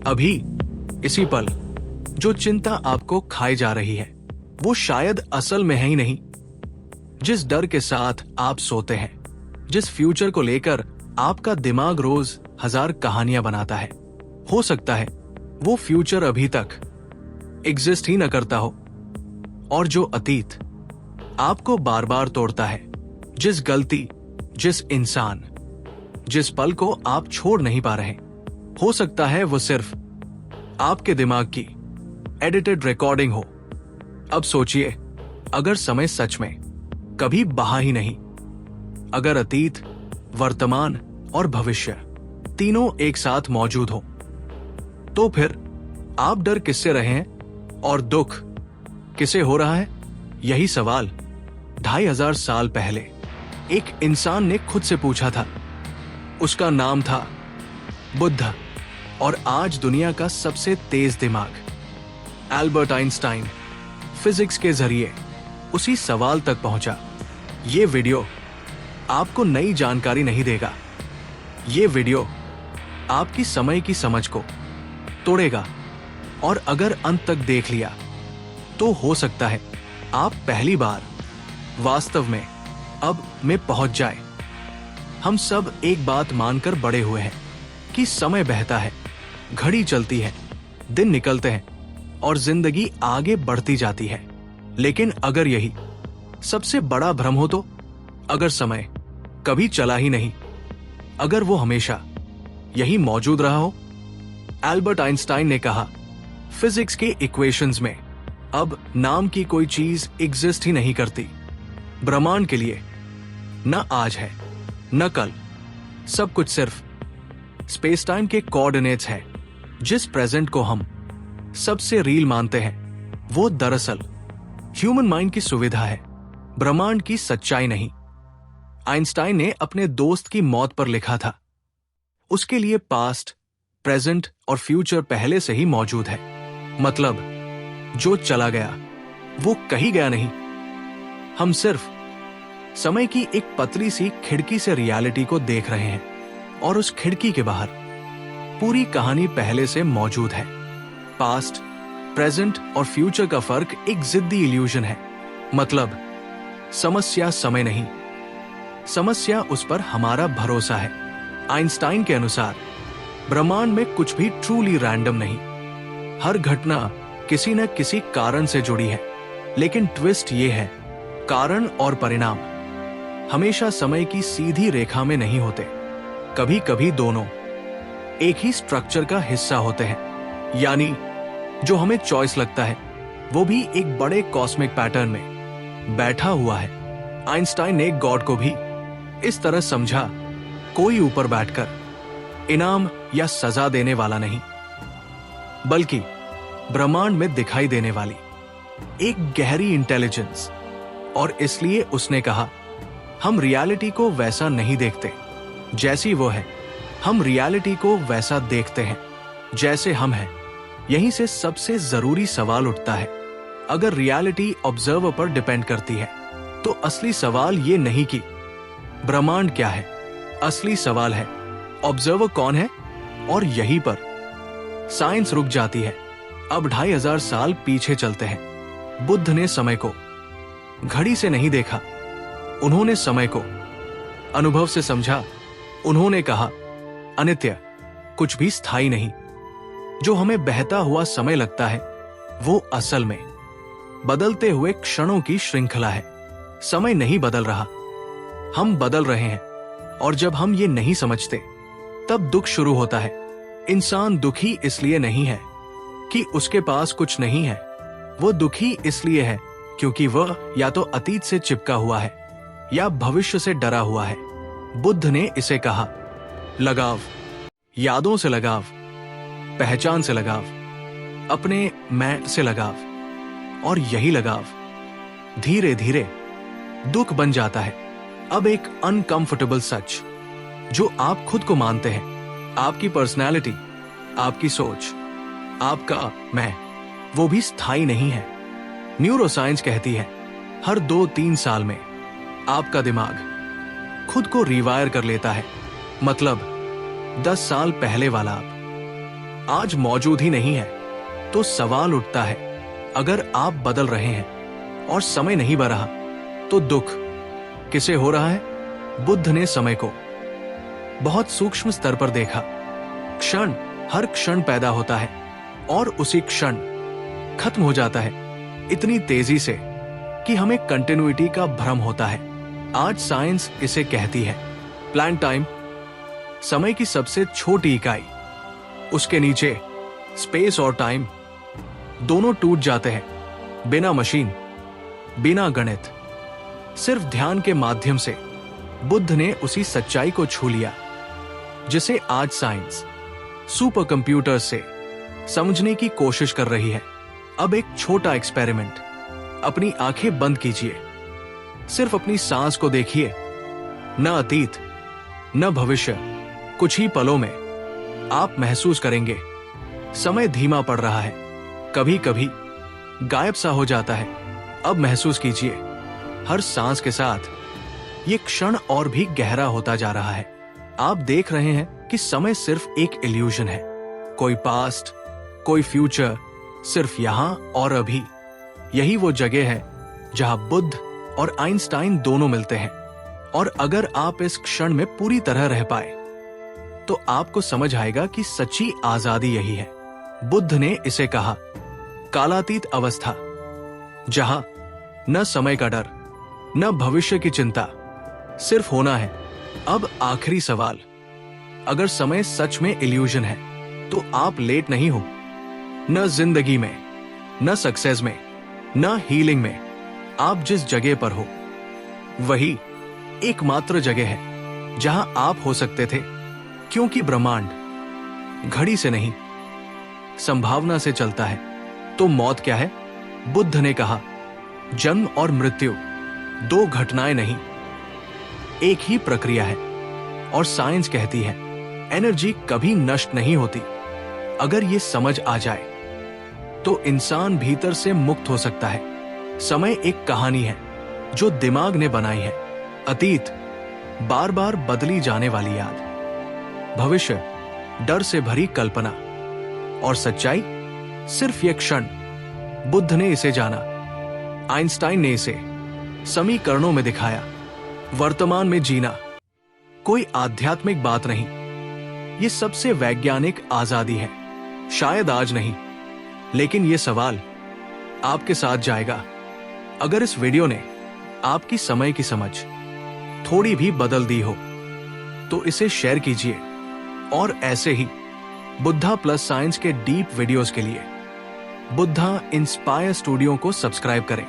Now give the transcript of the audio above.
अभी इसी पल जो चिंता आपको खाए जा रही है वो शायद असल में है ही नहीं। जिस डर के साथ आप सोते हैं, जिस फ्यूचर को लेकर आपका दिमाग रोज 1000 कहानियां बनाता है, हो सकता है वो फ्यूचर अभी तक एग्जिस्ट ही न करता हो। और जो अतीत आपको बार बार तोड़ता है, जिस गलती, जिस इंसान, जिस पल को आप छोड़ नहीं पा रहे, हो सकता है वो सिर्फ आपके दिमाग की एडिटेड रिकॉर्डिंग हो। अब सोचिए, अगर समय सच में कभी बहा ही नहीं, अगर अतीत, वर्तमान और भविष्य तीनों एक साथ मौजूद हो, तो फिर आप डर किससे रहे हैं और दुख किसे हो रहा है? यही सवाल 2500 साल पहले एक इंसान ने खुद से पूछा था। उसका नाम था बुद्ध, और आज दुनिया का सबसे तेज दिमाग एल्बर्ट आइंस्टाइन फिजिक्स के जरिए उसी सवाल तक पहुंचा। ये वीडियो आपको नई जानकारी नहीं देगा, ये वीडियो आपकी समय की समझ को तोड़ेगा, और अगर अंत तक देख लिया तो हो सकता है आप पहली बार वास्तव में अब में पहुंच जाए। हम सब एक बात मानकर बड़े हुए हैं कि समय बहता है, घड़ी चलती है, दिन निकलते हैं और जिंदगी आगे बढ़ती जाती है। लेकिन अगर यही सबसे बड़ा भ्रम हो तो, अगर समय कभी चला ही नहीं, अगर वो हमेशा यही मौजूद रहा हो। एल्बर्ट आइंस्टाइन ने कहा, फिजिक्स के इक्वेशंस में अब नाम की कोई चीज एग्जिस्ट ही नहीं करती। ब्रह्मांड के लिए न आज है न कल, सब कुछ सिर्फ स्पेस टाइम के कोऑर्डिनेट्स है। जिस प्रेजेंट को हम सबसे रियल मानते हैं वो दरअसल ह्यूमन माइंड की सुविधा है, ब्रह्मांड की सच्चाई नहीं। आइंस्टाइन ने अपने दोस्त की मौत पर लिखा था, उसके लिए पास्ट, प्रेजेंट और फ्यूचर पहले से ही मौजूद है। मतलब जो चला गया वो कहीं गया नहीं। हम सिर्फ समय की एक पतली सी खिड़की से रियलिटी को देख रहे हैं, और उस खिड़की के बाहर पूरी कहानी पहले से मौजूद है। पास्ट, प्रेजेंट और फ्यूचर का फर्क एक जिद्दी इल्यूजन है। मतलब समस्या समय नहीं, समस्या उस पर हमारा भरोसा है। आइंस्टाइन के अनुसार ब्रह्मांड में कुछ भी ट्रूली रैंडम नहीं, हर घटना किसी न किसी कारण से जुड़ी है। लेकिन ट्विस्ट ये है, कारण और परिणाम हमेशा समय की सीधी रेखा में नहीं होते। कभी कभी दोनों एक ही स्ट्रक्चर का हिस्सा होते हैं। यानी जो हमें चॉइस लगता है वो भी एक बड़े कॉस्मिक पैटर्न में बैठा हुआ है। आइंस्टाइन ने गॉड को भी इस तरह समझा, कोई ऊपर बैठकर इनाम या सजा देने वाला नहीं, बल्कि ब्रह्मांड में दिखाई देने वाली एक गहरी इंटेलिजेंस। और इसलिए उसने कहा, हम रियलिटी को वैसा नहीं देखते जैसी वो है, हम रियलिटी को वैसा देखते हैं जैसे हम हैं। यहीं से सबसे जरूरी सवाल उठता है, अगर रियलिटी ऑब्जर्वर पर डिपेंड करती है तो असली सवाल ये नहीं कि ब्रह्मांड क्या है, असली सवाल है ऑब्जर्वर कौन है। और यहीं पर साइंस रुक जाती है। अब 2500 साल पीछे चलते हैं। बुद्ध ने समय को घड़ी से नहीं देखा, उन्होंने समय को अनुभव से समझा। उन्होंने कहा, अनित्य, कुछ भी स्थायी नहीं। जो हमें बहता हुआ समय लगता है वो असल में बदलते हुए क्षणों की श्रृंखला है। समय नहीं बदल रहा, हम बदल रहे हैं। और जब हम ये नहीं समझते तब दुख शुरू होता है। इंसान दुखी इसलिए नहीं है कि उसके पास कुछ नहीं है, वो दुखी इसलिए है क्योंकि वह या तो अतीत से चिपका हुआ है या भविष्य से डरा हुआ है। बुद्ध ने इसे कहा, लगाव, यादों से लगाव, पहचान से लगाव, अपने मैं से लगाव। और यही लगाव धीरे धीरे दुख बन जाता है। अब एक अनकंफर्टेबल सच जो आप खुद को मानते हैं, आपकी पर्सनैलिटी, आपकी सोच, आपका मैं, वो भी स्थायी नहीं है। न्यूरोसाइंस कहती है हर 2-3 साल में आपका दिमाग खुद को रिवायर कर लेता है। मतलब 10 साल पहले वाला आप आज मौजूद ही नहीं है, तो सवाल उठता है, अगर आप बदल रहे हैं और समय नहीं बढ़ रहा, तो दुख किसे हो रहा है? बुद्ध ने समय को बहुत सूक्ष्म स्तर पर देखा। क्षण हर क्षण पैदा होता है और उसी क्षण खत्म हो जाता है, इतनी तेजी से कि हमें कंटिन्यूटी का भ्रम होता है। आज साइंस इसे कहती है प्लान टाइम, समय की सबसे छोटी इकाई। उसके नीचे स्पेस और टाइम दोनों टूट जाते हैं, बिना मशीन, बिना गणित, सिर्फ ध्यान के माध्यम से। बुद्ध ने उसी सच्चाई को छू लिया जिसे आज साइंस सुपर कंप्यूटर से समझने की कोशिश कर रही है। अब एक छोटा एक्सपेरिमेंट, अपनी आंखें बंद कीजिए, सिर्फ अपनी सांस को देखिए, न अतीत न भविष्य। कुछ ही पलों में आप महसूस करेंगे समय धीमा पड़ रहा है, कभी कभी गायब सा हो जाता है। अब महसूस कीजिए, हर सांस के साथ ये क्षण और भी गहरा होता जा रहा है। आप देख रहे हैं कि समय सिर्फ एक इल्यूजन है, कोई पास्ट, कोई फ्यूचर, सिर्फ यहां और अभी। यही वो जगह है जहां बुद्ध और आइंस्टाइन दोनों मिलते हैं। और अगर आप इस क्षण में पूरी तरह रह पाए, तो आपको समझ आएगा कि सच्ची आजादी यही है। बुद्ध ने इसे कहा कालातीत अवस्था, जहां न समय का डर, न भविष्य की चिंता, सिर्फ होना है। अब आखिरी सवाल, अगर समय सच में इल्यूजन है, तो आप लेट नहीं हो, न जिंदगी में, न सक्सेस में, न हीलिंग में। आप जिस जगह पर हो, वही एकमात्र जगह है जहां आप हो सकते थे, क्योंकि ब्रह्मांड घड़ी से नहीं, संभावना से चलता है। तो मौत क्या है? बुद्ध ने कहा, जन्म और मृत्यु दो घटनाएं नहीं, एक ही प्रक्रिया है। और साइंस कहती है एनर्जी कभी नष्ट नहीं होती। अगर ये समझ आ जाए, तो इंसान भीतर से मुक्त हो सकता है। समय एक कहानी है जो दिमाग ने बनाई है। अतीत बार बार बदली जाने वाली याद, भविष्य डर से भरी कल्पना, और सच्चाई सिर्फ ये क्षण। बुद्ध ने इसे जाना, आइंस्टाइन ने इसे समीकरणों में दिखाया। वर्तमान में जीना कोई आध्यात्मिक बात नहीं, ये सबसे वैज्ञानिक आजादी है। शायद आज नहीं, लेकिन ये सवाल आपके साथ जाएगा। अगर इस वीडियो ने आपकी समय की समझ थोड़ी भी बदल दी हो, तो इसे शेयर कीजिए। और ऐसे ही बुद्धा प्लस साइंस के डीप वीडियोस के लिए बुद्धा इंस्पायर स्टूडियो को सब्सक्राइब करें।